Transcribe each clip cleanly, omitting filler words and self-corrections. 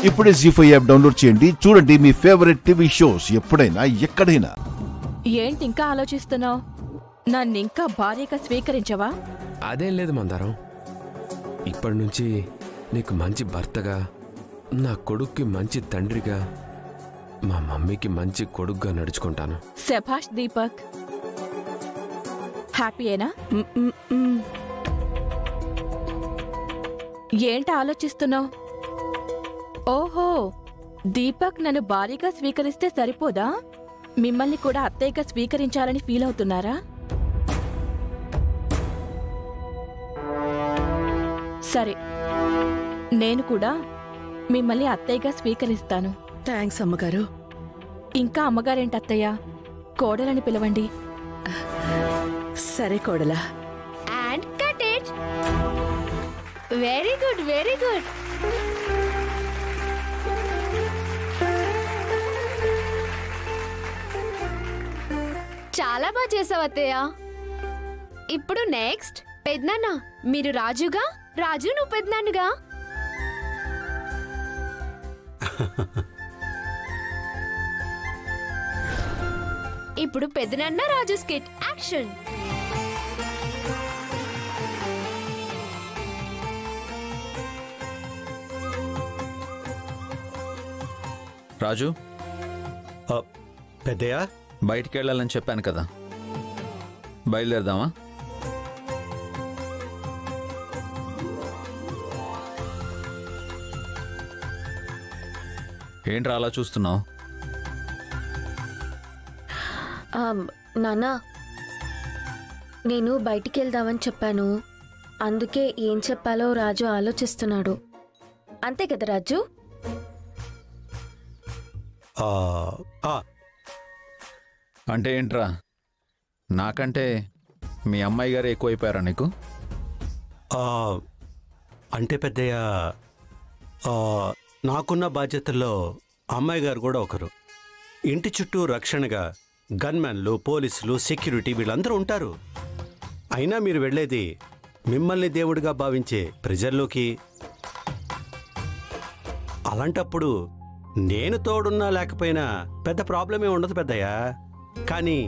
ఇప్పుడే జీ5 app download చేయండి. చూడండి మీ ఫేవరెట్ టీవీ షోస్ ఎప్పుడైనా ఎక్కడైనా. ఏంటి ఇంకా ఆలోచిస్తున్నావు? నన్నింకా భార్యగా స్వీకరించవా? అదేం లేదు మందారం. ఇప్పటి నుంచి నీకు మంచి భర్తగా, నా కొడుక్కి మంచి తండ్రిగా, మా మమ్మీకి మంచి కొడుకుగా నడుచుకుంటాను. శభాష్ దీపక్. హ్యాపీయేనా? ఏంటి ఆలోచిస్తున్నావు? ఓహో, దీపక్ నన్ను భార్యగా స్వీకరిస్తే సరిపోదా? మిమ్మల్ని కూడా అత్తయ్యగా స్వీకరించాలని ఫీల్ అవుతున్నారా? సరే, నేను కూడా మిమ్మల్ని అత్తయ్యగా స్వీకరిస్తాను. థ్యాంక్స్ అమ్మగారు. ఇంకా అమ్మగారేంటి అత్తయ్య, కోడలని పిలవండి. సరే కోడలా. And cut it. Very good, very good. చాలా బాగా చేసావు అత్తయ్య. ఇప్పుడు నెక్స్ట్ పెద్దనాన్న. మీరు రాజుగా, రాజు నువ్వు పెద్దనాన్నగా. ఇప్పుడు పెద్దనాన్న రాజు స్కిట్ యాక్షన్. రాజు, పెద్దయ్య బయటికి వెళ్ళాలని చెప్పాను కదా, బయలుదేరదామా? ఏంట్రా అలా చూస్తున్నావు? నాన్నా, నేను బయటికి వెళ్దామని చెప్పాను. అందుకే ఏం చెప్పాలో రాజు ఆలోచిస్తున్నాడు. అంతే కదా రాజు? అంటే ఏంట్రా, నాకంటే మీ అమ్మాయి గారు ఎక్కువైపోయారా నీకు? అంటే పెద్దయ్య, నాకున్న బాధ్యతల్లో అమ్మాయి గారు కూడా ఒకరు. ఇంటి చుట్టూ రక్షణగా గన్మెన్లు, పోలీసులు, సెక్యూరిటీ వీళ్ళందరూ ఉంటారు. అయినా మీరు వెళ్ళేది మిమ్మల్ని దేవుడిగా భావించే ప్రజల్లోకి. అలాంటప్పుడు నేను తోడున్నా లేకపోయినా పెద్ద ప్రాబ్లమే ఉండదు పెద్దయ్య. కానీ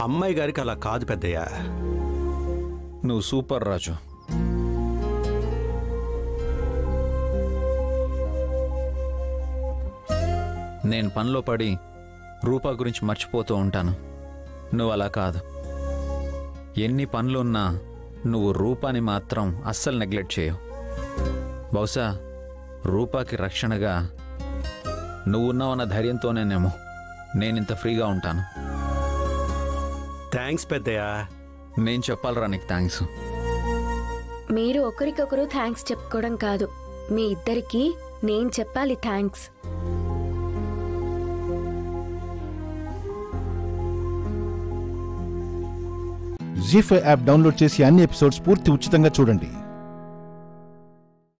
అమ్మాయి గారికి అలా కాదు పెద్దయ్య. నువ్వు సూపర్ రాజు. నేను పనిలో పడి రూపా గురించి మర్చిపోతూ ఉంటాను. నువ్వు అలా కాదు. ఎన్ని పనులున్నా నువ్వు రూపాని మాత్రం అస్సలు నెగ్లెక్ట్ చేయవు. బహుశా రూపాకి రక్షణగా నువ్వున్నావన్న ధైర్యంతోనేనేమో నేనింత ఫ్రీగా ఉంటాను. థ్యాంక్స్ పెద్దయ్య. నేను చెప్పాలరా నీకు థ్యాంక్స్? మీరు ఒకరికొకరు థ్యాంక్స్ చెప్పుకోవడం కాదు, మీ ఇద్దరికి నేను చెప్పాలి థ్యాంక్స్. జీ5 యాప్ డౌన్లోడ్ చేసి అన్ని ఎపిసోడ్స్ పూర్తి ఉచితంగా చూడండి.